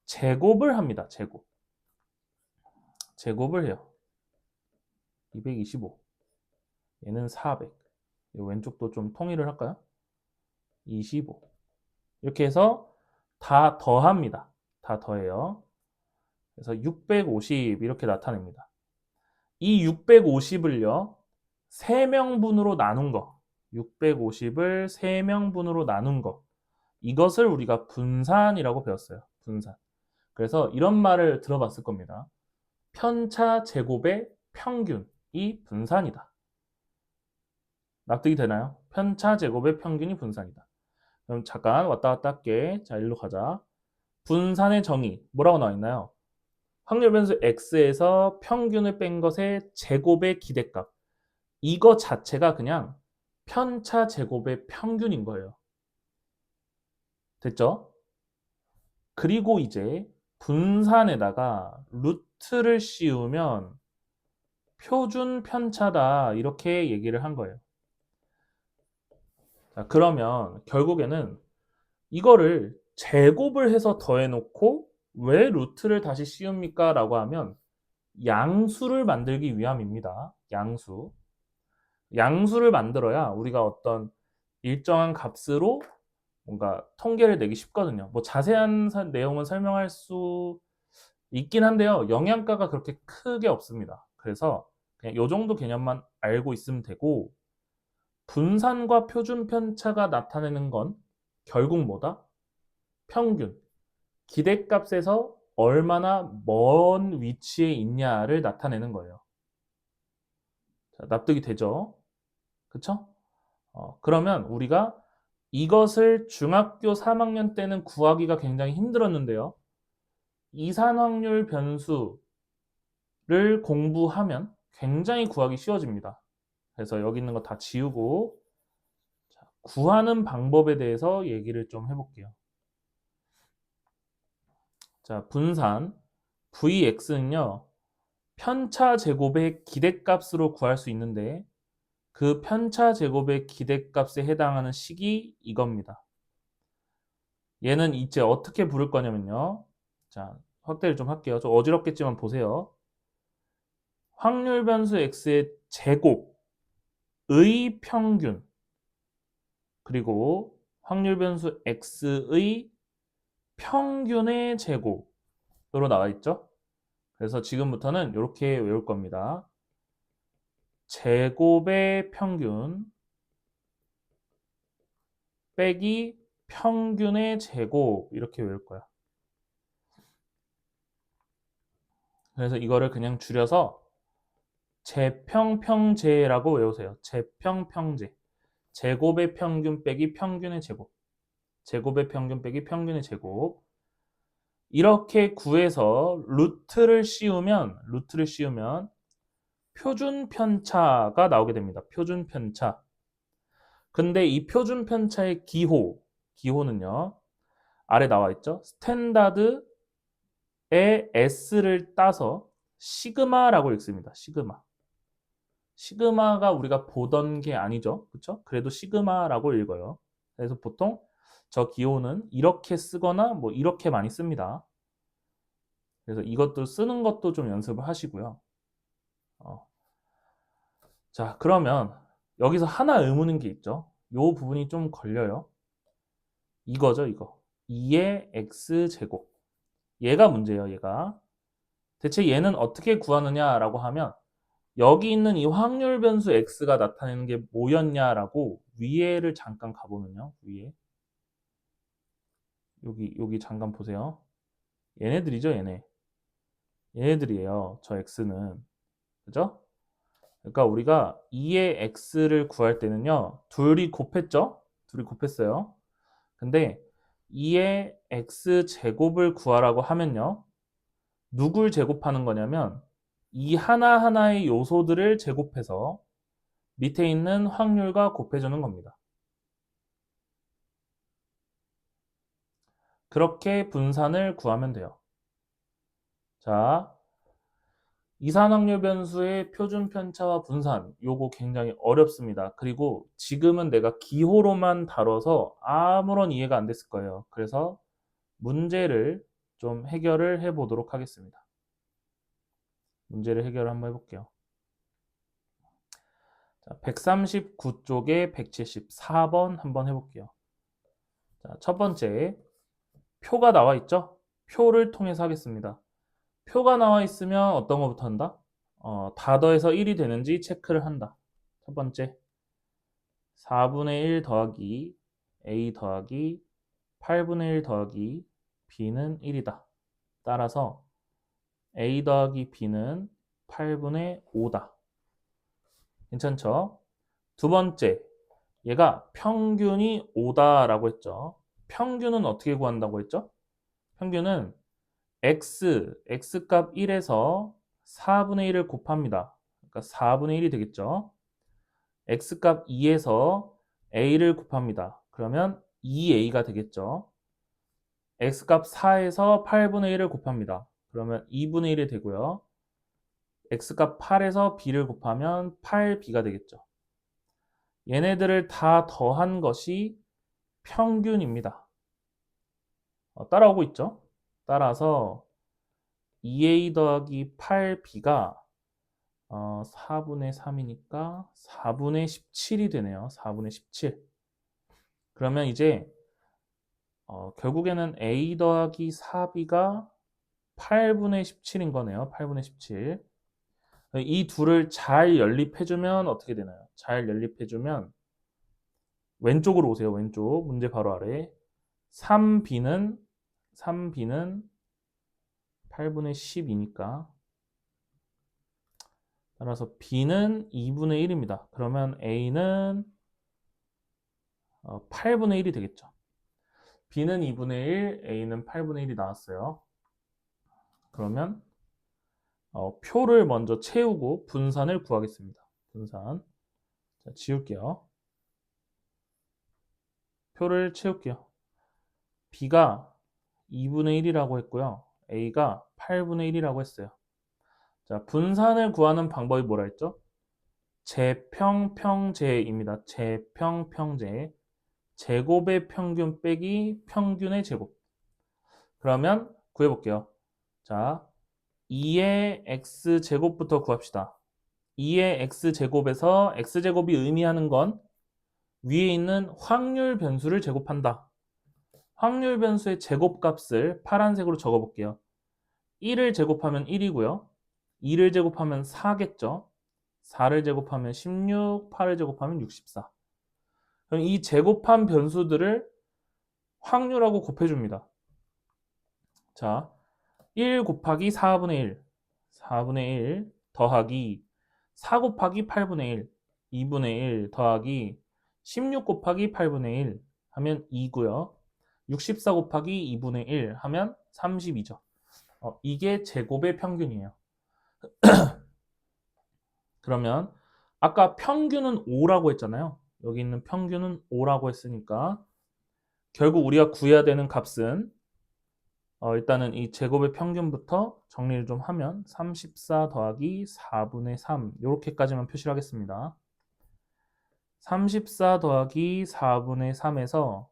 제곱을 합니다. 제곱. 제곱을 해요. 225. 얘는 400. 왼쪽도 좀 통일을 할까요? 25. 이렇게 해서 다 더합니다. 다 더해요. 그래서 650 이렇게 나타냅니다. 이 650을요. 3명분으로 나눈 거. 650을 3명분으로 나눈 거. 이것을 우리가 분산이라고 배웠어요. 분산. 그래서 이런 말을 들어봤을 겁니다. 편차 제곱의 평균이 분산이다. 납득이 되나요? 편차 제곱의 평균이 분산이다. 그럼 잠깐 왔다 갔다 할게. 자, 일로 가자. 분산의 정의 뭐라고 나와 있나요? 확률 변수 x에서 평균을 뺀 것의 제곱의 기대값. 이거 자체가 그냥 편차 제곱의 평균인 거예요. 됐죠? 그리고 이제 분산에다가 루트를 씌우면 표준 편차다 이렇게 얘기를 한 거예요. 자, 그러면 결국에는 이거를 제곱을 해서 더해놓고 왜 루트를 다시 씌웁니까? 라고 하면 양수를 만들기 위함입니다. 양수. 양수를 만들어야 우리가 어떤 일정한 값으로 뭔가 통계를 내기 쉽거든요. 뭐 자세한 내용은 설명할 수 있긴 한데요. 영양가가 그렇게 크게 없습니다. 그래서 그냥 이 정도 개념만 알고 있으면 되고 분산과 표준 편차가 나타내는 건 결국 뭐다? 평균. 기대값에서 얼마나 먼 위치에 있냐를 나타내는 거예요. 자, 납득이 되죠? 그쵸? 그러면 우리가 이것을 중학교 3학년 때는 구하기가 굉장히 힘들었는데요. 이산 확률 변수를 공부하면 굉장히 구하기 쉬워집니다. 그래서 여기 있는 거 다 지우고 자, 구하는 방법에 대해서 얘기를 좀 해볼게요. 자, 분산 Vx는요. 편차 제곱의 기대값으로 구할 수 있는데 그 편차 제곱의 기대값에 해당하는 식이 이겁니다. 얘는 이제 어떻게 부를 거냐면요. 자, 확대를 좀 할게요. 좀 어지럽겠지만 보세요. 확률 변수 x의 제곱의 평균 그리고 확률 변수 x의 평균의 제곱으로 나와 있죠. 그래서 지금부터는 이렇게 외울 겁니다. 제곱의 평균 빼기 평균의 제곱 이렇게 외울 거야. 그래서 이거를 그냥 줄여서 제평평제라고 외우세요. 제평평제. 제곱의 평균 빼기 평균의 제곱. 제곱의 평균 빼기 평균의 제곱. 이렇게 구해서 루트를 씌우면 표준 편차가 나오게 됩니다. 표준 편차. 근데 이 표준 편차의 기호는요. 아래 나와 있죠. 스탠다드의 S를 따서 시그마라고 읽습니다. 시그마가 우리가 보던 게 아니죠. 그렇죠? 그래도 시그마라고 읽어요. 그래서 보통 저 기호는 이렇게 쓰거나 뭐 이렇게 많이 씁니다. 그래서 이것도 쓰는 것도 좀 연습을 하시고요. 자, 그러면 여기서 하나 의문인 게 있죠. 이 부분이 좀 걸려요. 이거죠, 이거. 2의 x제곱. 얘가 문제예요, 얘가. 대체 얘는 어떻게 구하느냐라고 하면 여기 있는 이 확률 변수 x가 나타내는 게 뭐였냐라고 위에를 잠깐 가보면요. 위에. 여기 잠깐 보세요. 얘네들이죠, 얘네. 얘네들이에요. 저 x는. 그죠? 그러니까 우리가 2의 x를 구할 때는요. 둘이 곱했죠? 둘이 곱했어요. 근데 2의 x제곱을 구하라고 하면요. 누굴 제곱하는 거냐면 이 하나하나의 요소들을 제곱해서 밑에 있는 확률과 곱해주는 겁니다. 그렇게 분산을 구하면 돼요. 자, 이산확률 변수의 표준 편차와 분산, 요거 굉장히 어렵습니다. 그리고 지금은 내가 기호로만 다뤄서 아무런 이해가 안 됐을 거예요. 그래서 문제를 좀 해결을 해 보도록 하겠습니다. 문제를 해결을 한번 해볼게요. 자, 139쪽에 174번 한번 해볼게요. 자, 첫 번째, 표가 나와 있죠? 표를 통해서 하겠습니다. 표가 나와 있으면 어떤 거부터 한다? 다 더해서 1이 되는지 체크를 한다. 첫 번째, 4분의 1 더하기 a 더하기 8분의 1 더하기 b는 1이다. 따라서 a 더하기 b는 8분의 5다. 괜찮죠? 두 번째, 얘가 평균이 5다라고 했죠. 평균은 어떻게 구한다고 했죠? 평균은 x값 1에서 4분의 1을 곱합니다. 그러니까 4분의 1이 되겠죠. x값 2에서 a를 곱합니다. 그러면 2a가 되겠죠. x값 4에서 8분의 1을 곱합니다. 그러면 2분의 1이 되고요. x값 8에서 b를 곱하면 8b가 되겠죠. 얘네들을 다 더한 것이 평균입니다. 따라오고 있죠? 따라서 2a 더하기 8b가 4분의 3이니까 4분의 17이 되네요. 4분의 17. 그러면 이제 결국에는 a 더하기 4b가 8분의 17인 거네요. 8분의 17. 이 둘을 잘 연립해주면 어떻게 되나요? 잘 연립해주면 왼쪽으로 오세요. 왼쪽. 문제 바로 아래. 3b는 8분의 10이니까 따라서 b는 2분의 1입니다. 그러면 a는 8분의 1이 되겠죠. b는 2분의 1, a는 8분의 1이 나왔어요. 그러면 표를 먼저 채우고 분산을 구하겠습니다. 분산. 자, 지울게요. 표를 채울게요. b가 2분의 1이라고 했고요. a가 8분의 1이라고 했어요. 자, 분산을 구하는 방법이 뭐라 했죠? 제평평제입니다. 제평평제. 제곱의 평균 빼기 평균의 제곱. 그러면 구해볼게요. 자, 2의 x제곱부터 구합시다. 2의 x제곱에서 x제곱이 의미하는 건 위에 있는 확률 변수를 제곱한다. 확률 변수의 제곱값을 파란색으로 적어볼게요. 1을 제곱하면 1이고요. 2를 제곱하면 4겠죠. 4를 제곱하면 16, 8을 제곱하면 64. 그럼 이 제곱한 변수들을 확률하고 곱해줍니다. 자, 1 곱하기 4분의 1, 4분의 1 더하기 4 곱하기 8분의 1, 2분의 1 더하기 16 곱하기 8분의 1 하면 2고요. 64 곱하기 2분의 1 하면 32죠. 이게 제곱의 평균이에요. 그러면 아까 평균은 5라고 했잖아요. 여기 있는 평균은 5라고 했으니까 결국 우리가 구해야 되는 값은 일단은 이 제곱의 평균부터 정리를 좀 하면 34 더하기 4분의 3 이렇게까지만 표시를 하겠습니다. 34 더하기 4분의 3에서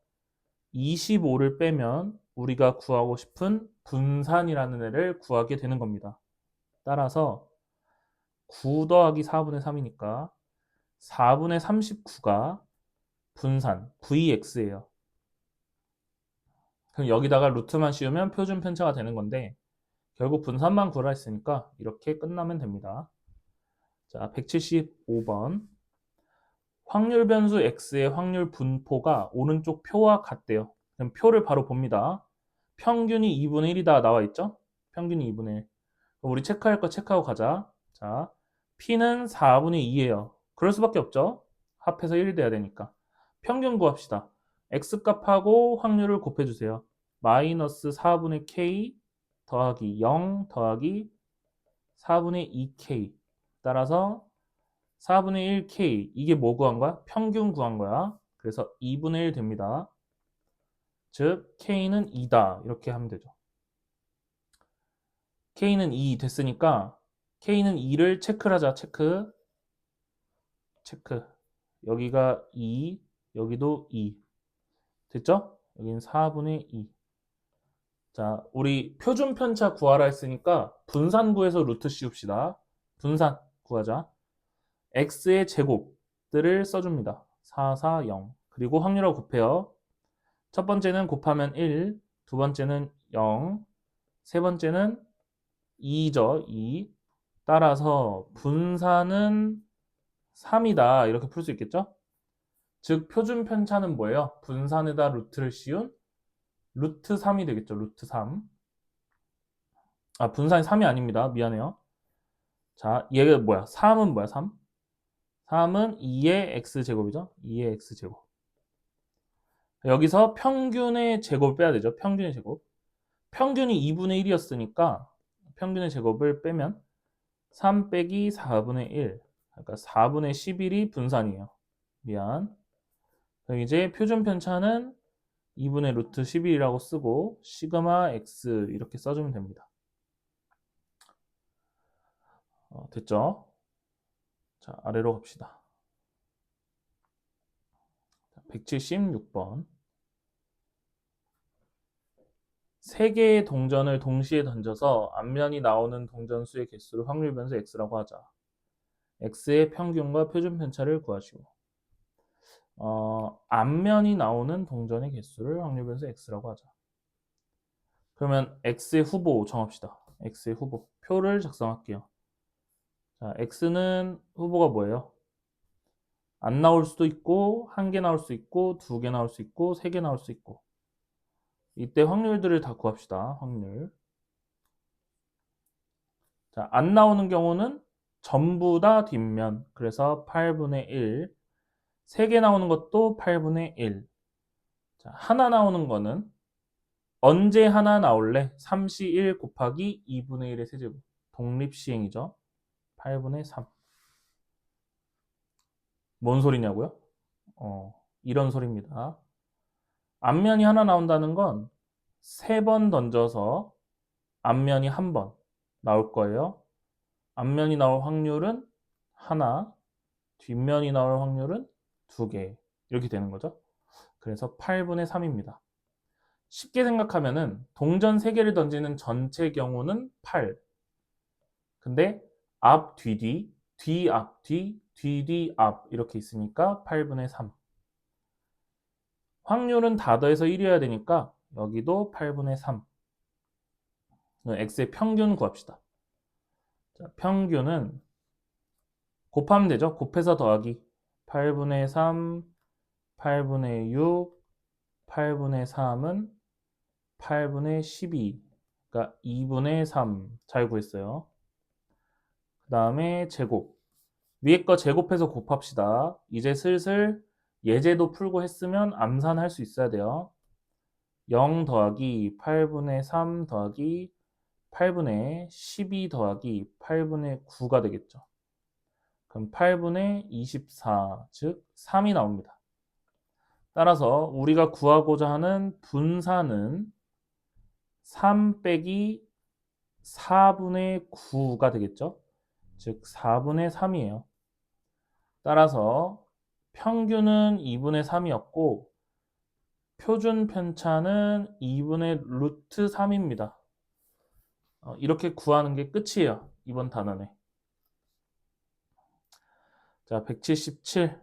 25를 빼면 우리가 구하고 싶은 분산이라는 애를 구하게 되는 겁니다. 따라서 9 더하기 4분의 3이니까 4분의 39가 분산 VX예요. 그럼 여기다가 루트만 씌우면 표준 편차가 되는 건데 결국 분산만 구하라 했으니까 이렇게 끝나면 됩니다. 자, 175번. 확률 변수 x의 확률 분포가 오른쪽 표와 같대요. 그럼 표를 바로 봅니다. 평균이 2분의 1이다 나와 있죠? 평균이 2분의 1. 우리 체크할 거 체크하고 가자. 자, p는 4분의 2예요. 그럴 수밖에 없죠? 합해서 1이 돼야 되니까. 평균 구합시다. x값하고 확률을 곱해주세요. 마이너스 4분의 k 더하기 0 더하기 4분의 2k. 따라서 4분의 1k. 이게 뭐 구한 거야? 평균 구한 거야. 그래서 2분의 1 됩니다. 즉 k는 2다. 이렇게 하면 되죠. k는 2 됐으니까 k는 2를 체크를 하자. 체크. 여기가 2, 여기도 2. 됐죠? 여기는 4분의 2. 자, 우리 표준 편차 구하라 했으니까 분산 구해서 루트 씌웁시다. 분산 구하자. x의 제곱들을 써줍니다. 4, 4, 0. 그리고 확률하고 곱해요. 첫 번째는 곱하면 1, 두 번째는 0, 세 번째는 2죠. 2. 따라서 분산은 3이다. 이렇게 풀 수 있겠죠? 즉 표준 편차는 뭐예요? 분산에다 루트를 씌운 루트 3이 되겠죠. 루트 3. 아, 분산이 3이 아닙니다. 미안해요. 자, 얘가 뭐야? 3은 뭐야? 3? 3은 2의 x제곱이죠. 2의 x제곱. 여기서 평균의 제곱을 빼야 되죠. 평균의 제곱. 평균이 2분의 1이었으니까 평균의 제곱을 빼면 3 빼기 4분의 1. 그러니까 4분의 11이 분산이에요. 미안. 그럼 이제 표준 편차는 2분의 루트 11이라고 쓰고 시그마 x 이렇게 써주면 됩니다. 됐죠? 자, 아래로 갑시다. 176번. 3개의 동전을 동시에 던져서 앞면이 나오는 동전 수의 개수를 확률 변수 x라고 하자. x의 평균과 표준 편차를 구하시오. 앞면이 나오는 동전의 개수를 확률 변수 x라고 하자. 그러면 x의 후보 정합시다. x의 후보. 표를 작성할게요. 자, x는 후보가 뭐예요? 안 나올 수도 있고, 1개 나올 수 있고, 2개 나올 수 있고, 3개 나올 수 있고. 이때 확률들을 다 구합시다. 확률. 자, 안 나오는 경우는 전부 다 뒷면. 그래서 8분의 1. 3개 나오는 것도 8분의 1. 자, 하나 나오는 거는 언제 하나 나올래? 3시 1 곱하기 2분의 1의 세제곱. 독립시행이죠. 8분의 3. 뭔 소리냐고요? 이런 소리입니다. 앞면이 하나 나온다는 건 3번 던져서 앞면이 한 번 나올 거예요. 앞면이 나올 확률은 하나, 뒷면이 나올 확률은 2개. 이렇게 되는 거죠. 그래서 8분의 3입니다. 쉽게 생각하면은 동전 3개를 던지는 전체 경우는 8. 근데 앞, 뒤, 앞, 뒤, 앞 이렇게 있으니까 8분의 3. 확률은 다 더해서 1이어야 되니까 여기도 8분의 3. x의 평균 구합시다. 자, 평균은 곱하면 되죠. 곱해서 더하기 8분의 3, 8분의 6, 8분의 3은 8분의 12. 그러니까 2분의 3. 잘 구했어요. 그 다음에 제곱. 위에 거 제곱해서 곱합시다. 이제 슬슬 예제도 풀고 했으면 암산할 수 있어야 돼요. 0 더하기 8분의 3 더하기 8분의 12 더하기 8분의 9가 되겠죠. 그럼 8분의 24, 즉 3이 나옵니다. 따라서 우리가 구하고자 하는 분사는 3 빼기 4분의 9가 되겠죠. 즉 4분의 3이에요. 따라서 평균은 2분의 3이었고 표준 편차는 2분의 루트 3입니다. 이렇게 구하는 게 끝이에요. 이번 단원에. 자, 177.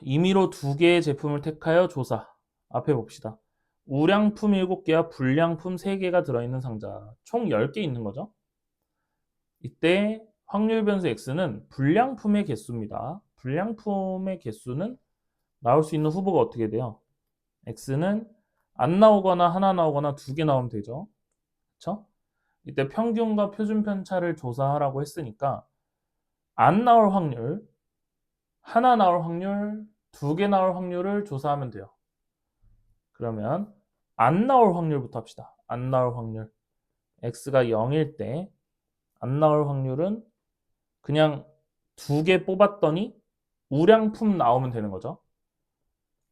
임의로 2개의 제품을 택하여 조사. 앞에 봅시다. 우량품 7개와 불량품 3개가 들어있는 상자. 총 10개 있는 거죠. 이때 확률 변수 x는 불량품의 개수입니다. 불량품의 개수는 나올 수 있는 후보가 어떻게 돼요? x는 안 나오거나 하나 나오거나 2개 나오면 되죠. 그렇죠? 이때 평균과 표준 편차를 조사하라고 했으니까 안 나올 확률, 하나 나올 확률, 2개 나올 확률을 조사하면 돼요. 그러면 안 나올 확률부터 합시다. 안 나올 확률. x가 0일 때 안 나올 확률은 그냥 2개 뽑았더니 우량품 나오면 되는 거죠.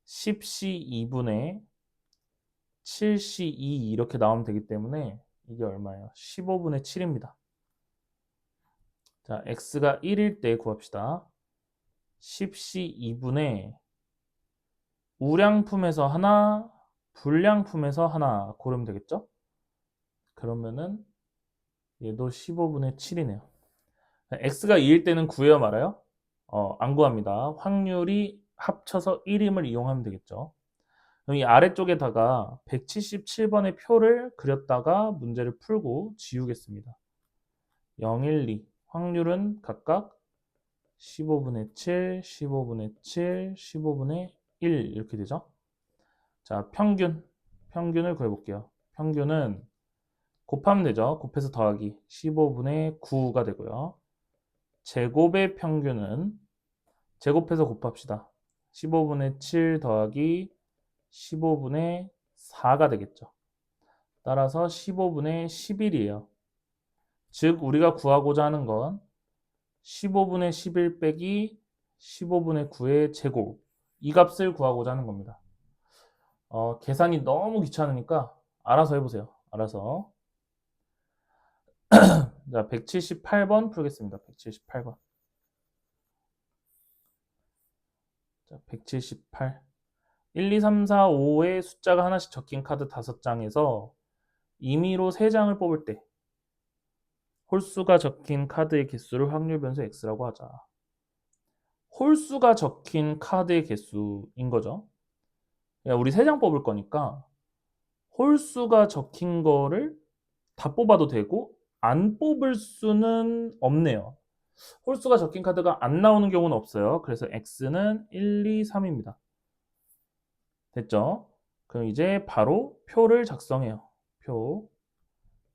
10C 2분의 7C 2 이렇게 나오면 되기 때문에 이게 얼마예요? 15분의 7입니다. 자, x가 1일 때 구합시다. 10C 2분의 우량품에서 하나, 불량품에서 하나 고르면 되겠죠? 그러면은 얘도 15분의 7이네요. x가 2일 때는 구해요 말아요? 안 구합니다. 확률이 합쳐서 1임을 이용하면 되겠죠. 그럼 이 아래쪽에다가 177번의 표를 그렸다가 문제를 풀고 지우겠습니다. 0, 1, 2. 확률은 각각 15분의 7, 15분의 7, 15분의 1 이렇게 되죠. 자, 평균을 구해볼게요. 평균은 곱하면 되죠. 곱해서 더하기 15분의 9가 되고요. 제곱의 평균은 제곱해서 곱합시다. 15분의 7 더하기 15분의 4가 되겠죠. 따라서 15분의 11이에요. 즉 우리가 구하고자 하는 건 15분의 11 빼기 15분의 9의 제곱, 이 값을 구하고자 하는 겁니다. 계산이 너무 귀찮으니까 알아서 해보세요. 알아서. 자, 178번 풀겠습니다. 178번. 자, 178. 1, 2, 3, 4, 5의 숫자가 하나씩 적힌 카드 5장에서 임의로 3장을 뽑을 때 홀수가 적힌 카드의 개수를 확률 변수 x라고 하자. 홀수가 적힌 카드의 개수인 거죠. 우리 3장 뽑을 거니까 홀수가 적힌 거를 다 뽑아도 되고 안 뽑을 수는 없네요. 홀수가 적힌 카드가 안 나오는 경우는 없어요. 그래서 x는 1, 2, 3입니다. 됐죠? 그럼 이제 바로 표를 작성해요. 표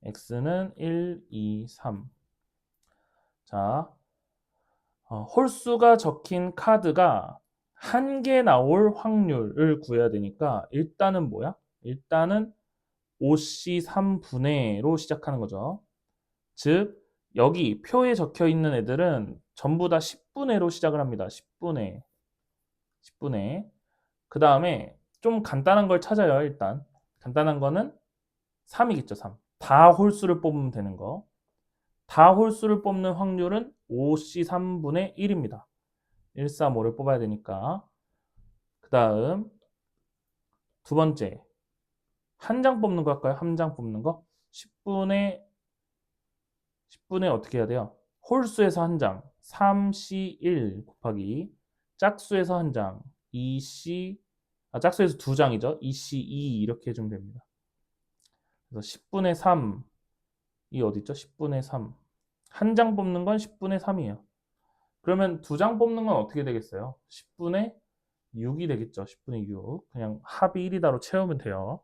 x는 1, 2, 3. 자, 홀수가 적힌 카드가 한 개 나올 확률을 구해야 되니까 일단은 뭐야? 일단은 5C 3분의로 시작하는 거죠. 즉 여기 표에 적혀 있는 애들은 전부 다 10분의로 시작을 합니다. 10분의. 그 다음에 좀 간단한 걸 찾아요. 일단 간단한 거는 3이겠죠. 3. 다 홀수를 뽑으면 되는 거. 다 홀수를 뽑는 확률은 5C 3분의 1입니다. 135를 뽑아야 되니까. 그 다음 두 번째 한 장 뽑는 거 할까요? 한 장 뽑는 거. 10분의 어떻게 해야 돼요? 홀수에서 한 장 3C1 곱하기 짝수에서 한 장 짝수에서 2장이죠. EC 2 이렇게 해주면 됩니다. 그래서 10분의 3, 이 어디 있죠? 10분의 3. 한 장 뽑는 건 10분의 3이에요. 그러면 2장 뽑는 건 어떻게 되겠어요? 10분의 6이 되겠죠. 10분의 6. 그냥 합이 1이다로 채우면 돼요.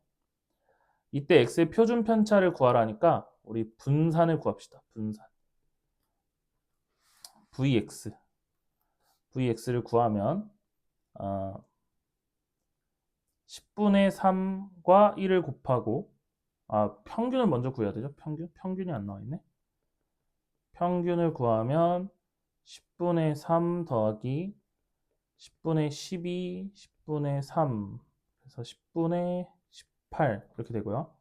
이때 x의 표준 편차를 구하라니까 우리 분산을 구합시다. 분산. vx를 구하면 10분의 3과 1을 곱하고 평균을 먼저 구해야 되죠. 평균이 안 나와 있네. 평균을 구하면 10분의 3 더하기 10분의 12, 10분의 3, 그래서 10분의 18 이렇게 되고요.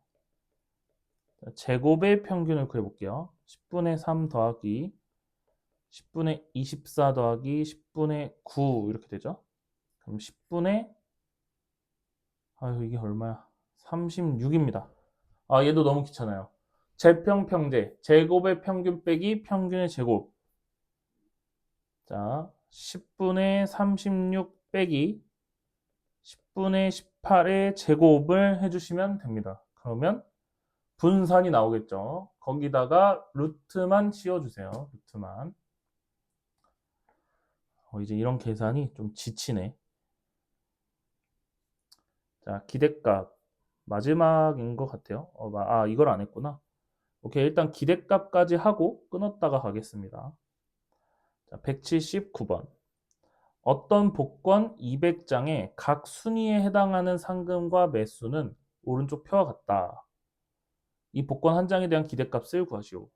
제곱의 평균을 구해볼게요. 10분의 3 더하기 10분의 24 더하기 10분의 9 이렇게 되죠. 그럼 10분의 이게 얼마야? 36입니다. 얘도 너무 귀찮아요. 제평평제, 제곱의 평균 빼기 평균의 제곱. 자, 10분의 36 빼기 10분의 18의 제곱을 해주시면 됩니다. 그러면 분산이 나오겠죠. 거기다가 루트만 씌워주세요. 루트만. 이제 이런 계산이 좀 지치네. 자, 기대값 마지막인 것 같아요. 이걸 안 했구나. 오케이, 일단 기대값까지 하고 끊었다가 가겠습니다. 자, 179번. 어떤 복권 200장의 각 순위에 해당하는 상금과 매수는 오른쪽 표와 같다. 이 복권 한 장에 대한 기대값을 구하시오.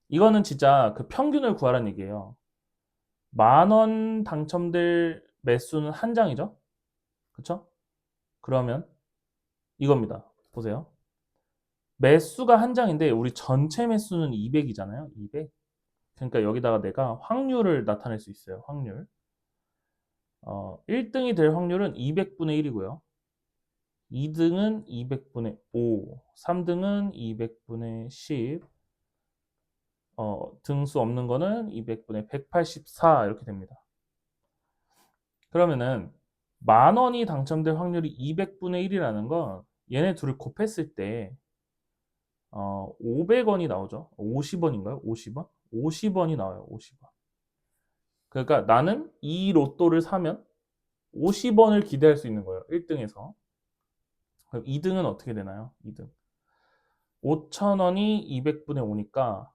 이거는 진짜 그 평균을 구하라는 얘기예요. 10,000원 당첨될 매수는 한 장이죠? 그쵸? 그러면 이겁니다. 보세요. 매수가 한 장인데 우리 전체 매수는 200이잖아요. 200. 그러니까 여기다가 내가 확률을 나타낼 수 있어요. 확률. 1등이 될 확률은 200분의 1이고요. 2등은 200분의 5, 3등은 200분의 10, 등수 없는 거는 200분의 184 이렇게 됩니다. 그러면은 10,000원이 당첨될 확률이 200분의 1이라는 건 얘네 둘을 곱했을 때 500원이 나오죠. 50원인가요? 50원? 50원이 나와요. 50원. 그러니까 나는 이 로또를 사면 50원을 기대할 수 있는 거예요. 1등에서. 그럼 2등은 어떻게 되나요? 2등. 5,000원이 200분의 5니까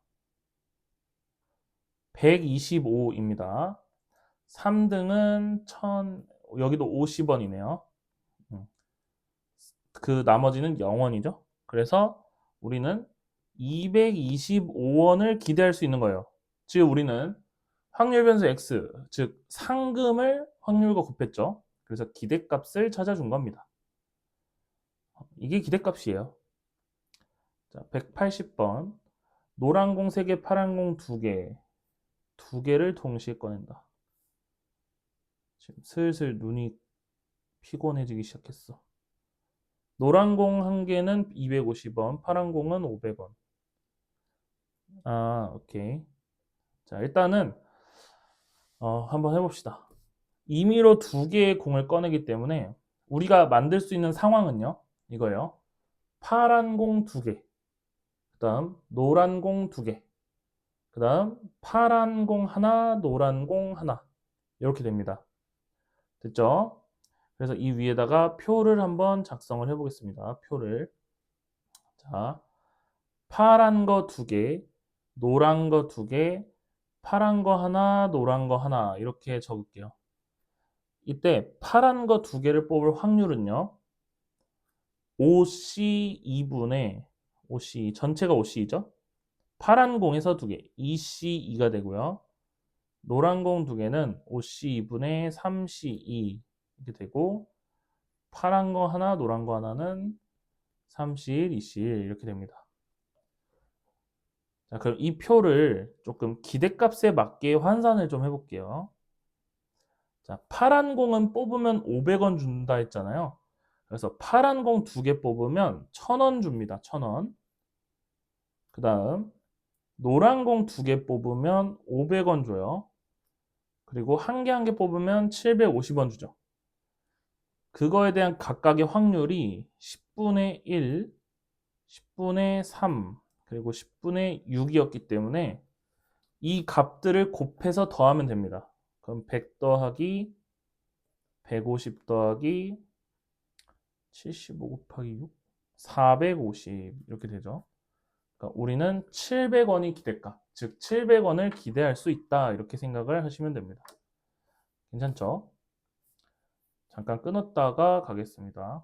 125입니다. 3등은 1,000, 여기도 50원이네요. 그 나머지는 0원이죠. 그래서 우리는 225원을 기대할 수 있는 거예요. 즉 우리는 확률 변수 x, 즉 상금을 확률과 곱했죠. 그래서 기대값을 찾아준 겁니다. 이게 기대값이에요. 자, 180번. 노란 공 3개, 파란 공 2개. 2개를 동시에 꺼낸다. 지금 슬슬 눈이 피곤해지기 시작했어. 노란 공 1개는 250원, 파란 공은 500원. 오케이. 자, 일단은 한번 해봅시다. 임의로 2개의 공을 꺼내기 때문에 우리가 만들 수 있는 상황은요. 이거예요. 파란 공 2개. 그 다음 노란 공 2개. 그 다음 파란 공 하나, 노란 공 하나. 이렇게 됩니다. 됐죠? 그래서 이 위에다가 표를 한번 작성을 해보겠습니다. 표를. 자, 파란 거 2개, 노란 거 2개, 파란 거 하나, 노란 거 하나 이렇게 적을게요. 이때 파란 거 2개를 뽑을 확률은요. 5C 2분의 5C, 전체가 5C죠? 파란 공에서 2개, 2C2가 되고요. 노란 공 2개는 5C 2분의 3C2 이렇게 되고 파란 거 하나, 노란 거 하나는 3C1, 2C1 이렇게 됩니다. 자, 그럼 이 표를 조금 기대값에 맞게 환산을 좀 해볼게요. 자, 파란 공은 뽑으면 500원 준다 했잖아요. 그래서 파란 공 2개 뽑으면 1,000원 줍니다. 1,000원. 그 다음 노란 공 2개 뽑으면 500원 줘요. 그리고 한 개 한 개 뽑으면 750원 주죠. 그거에 대한 각각의 확률이 10분의 1, 10분의 3, 그리고 10분의 6이었기 때문에 이 값들을 곱해서 더하면 됩니다. 그럼 100 더하기 150 더하기 75 곱하기 6, 450 이렇게 되죠. 그러니까 우리는 700원이 기대가, 즉 700원을 기대할 수 있다 이렇게 생각을 하시면 됩니다. 괜찮죠? 잠깐 끊었다가 가겠습니다.